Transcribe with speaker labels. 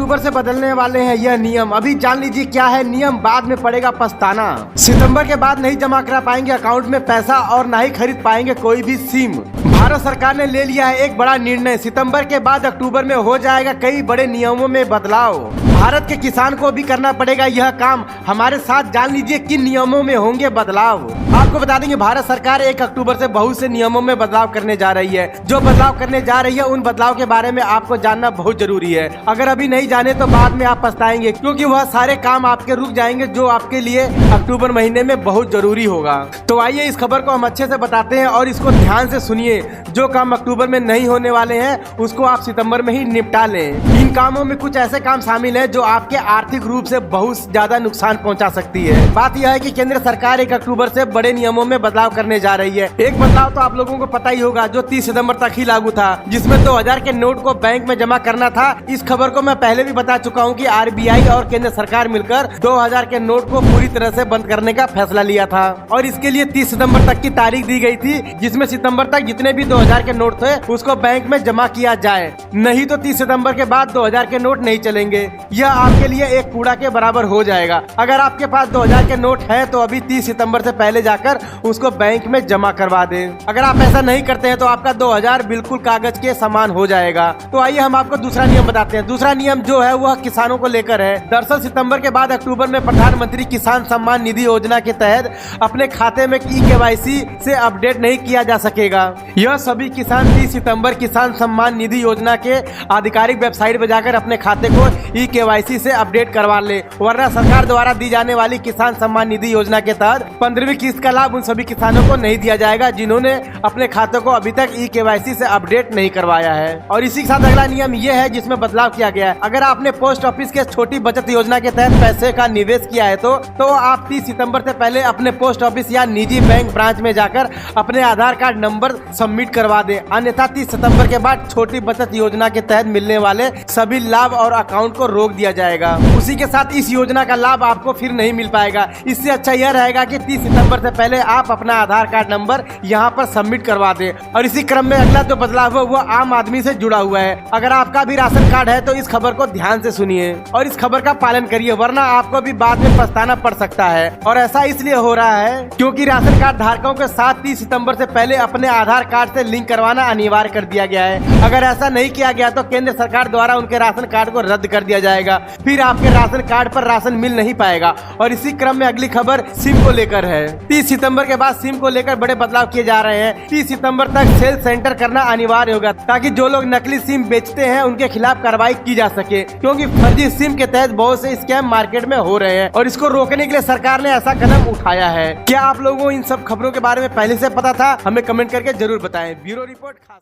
Speaker 1: अक्टूबर से बदलने वाले हैं यह नियम। अभी जान लीजिए क्या है नियम, बाद में पड़ेगा पछताना। सितंबर के बाद नहीं जमा करा पाएंगे अकाउंट में पैसा और ना ही खरीद पाएंगे कोई भी सिम। भारत सरकार ने ले लिया है एक बड़ा निर्णय। सितंबर के बाद अक्टूबर में हो जाएगा कई बड़े नियमों में बदलाव। भारत के किसान को भी करना पड़ेगा यह काम। हमारे साथ जान लीजिए किन नियमों में होंगे बदलाव। आपको बता देंगे भारत सरकार 1 अक्टूबर से बहुत से नियमों में बदलाव करने जा रही है। जो बदलाव करने जा रही है उन बदलाव के बारे में आपको जानना बहुत जरूरी है। अगर अभी नहीं जाने तो बाद में आप पछताएंगे, क्योंकि वह सारे काम आपके रुक जाएंगे जो आपके लिए अक्टूबर महीने में बहुत जरूरी होगा। तो आइए इस खबर को हम अच्छे से बताते हैं और इसको ध्यान से सुनिए। जो काम अक्टूबर में नहीं होने वाले हैं उसको आप सितंबर में ही निपटा लें। इन कामों में कुछ ऐसे काम शामिल हैं जो आपके आर्थिक रूप से बहुत ज्यादा नुकसान पहुंचा सकती है। बात यह है कि केंद्र सरकार 1 अक्टूबर से बड़े नियमों में बदलाव करने जा रही है। एक बदलाव तो आप लोगों को पता ही होगा जो 30 सितंबर तक ही लागू था, जिसमें 2000 के नोट को बैंक में जमा करना था। इस खबर को मैं पहले भी बता चुका हूं कि आरबीआई और केंद्र सरकार मिलकर 2000 के नोट को पूरी तरह से बंद करने का फैसला लिया था और इसके लिए 30 सितंबर तक की तारीख दी गई थी, जिसमें सितंबर तक जितने भी 2000 के नोट थे उसको बैंक में जमा किया जाए। नहीं तो 30 सितंबर के बाद 2000 के नोट नहीं चलेंगे। यह आपके लिए एक कूड़ा के बराबर हो जाएगा। अगर आपके पास 2000 के नोट है तो अभी 30 सितंबर से पहले जाकर उसको बैंक में जमा करवा दें। अगर आप ऐसा नहीं करते हैं तो आपका 2000 बिल्कुल कागज के समान हो जाएगा। तो आइए हम आपको दूसरा नियम बताते हैं। दूसरा नियम जो है वह किसानों को लेकर है। दरअसल सितंबर के बाद अक्टूबर में प्रधानमंत्री किसान सम्मान निधि योजना के तहत अपने खाते में ई-केवाईसी से अपडेट नहीं किया जा सकेगा। यह सभी किसान 30 सितंबर किसान सम्मान निधि योजना के आधिकारिक वेबसाइट पर जाकर अपने खाते को ई-केवाईसी से अपडेट करवा ले, वरना सरकार द्वारा दी जाने वाली किसान सम्मान निधि योजना के तहत 15वीं किस्त का लाभ उन सभी किसानों को नहीं दिया जाएगा जिन्होंने अपने खाते को अभी तक ई-केवाईसी से अपडेट नहीं करवाया है। और इसी के साथ अगला नियम ये है जिसमें बदलाव किया गया है। अगर आपने पोस्ट ऑफिस के छोटी बचत योजना के तहत पैसे का निवेश किया है तो आप 30 सितंबर से पहले अपने पोस्ट ऑफिस या निजी बैंक ब्रांच में जाकर अपने आधार कार्ड नंबर सबमिट करवा दें। अन्यथा 30 सितंबर के बाद छोटी बचत योजना के तहत मिलने वाले सभी लाभ और अकाउंट को रोक दिया जाएगा। उसी के साथ इस योजना का लाभ आपको फिर नहीं मिल पाएगा। इससे अच्छा यह रहेगा कि 30 सितंबर से पहले आप अपना आधार कार्ड नंबर यहाँ पर सबमिट करवा दें। और इसी क्रम में अगला जो बदलाव है वो आम आदमी से जुड़ा हुआ है। अगर आपका भी राशन कार्ड है तो इस खबर को ध्यान से सुनिए और इस खबर का पालन करिए, वरना आपको भी बाद में पछताना पड़ सकता है। और ऐसा इसलिए हो रहा है क्योंकि राशन कार्ड धारकों के साथ 30 सितंबर से पहले अपने आधार कार्ड से लिंक करवाना अनिवार्य कर दिया गया है। अगर ऐसा नहीं किया गया तो केंद्र सरकार द्वारा उनके राशन कार्ड को रद्द कर दिया जाएगा। फिर आपके राशन कार्ड पर राशन मिल नहीं पाएगा। और इसी क्रम में अगली खबर सिम को लेकर है। 30 सितंबर के बाद सिम को लेकर बड़े बदलाव किए जा रहे हैं। 30 सितंबर तक सेल सेंटर करना अनिवार्य होगा ताकि जो लोग नकली सिम बेचते हैं उनके खिलाफ कार्रवाई की जा सके, क्योंकि फर्जी सिम के तहत बहुत से स्कैम मार्केट में हो रहे हैं और इसको रोकने के लिए सरकार ने ऐसा कदम उठाया है। क्या आप लोगों को इन सब खबरों के बारे में पहले से पता था? हमें कमेंट करके जरूर बताएं। ब्यूरो रिपोर्ट खास।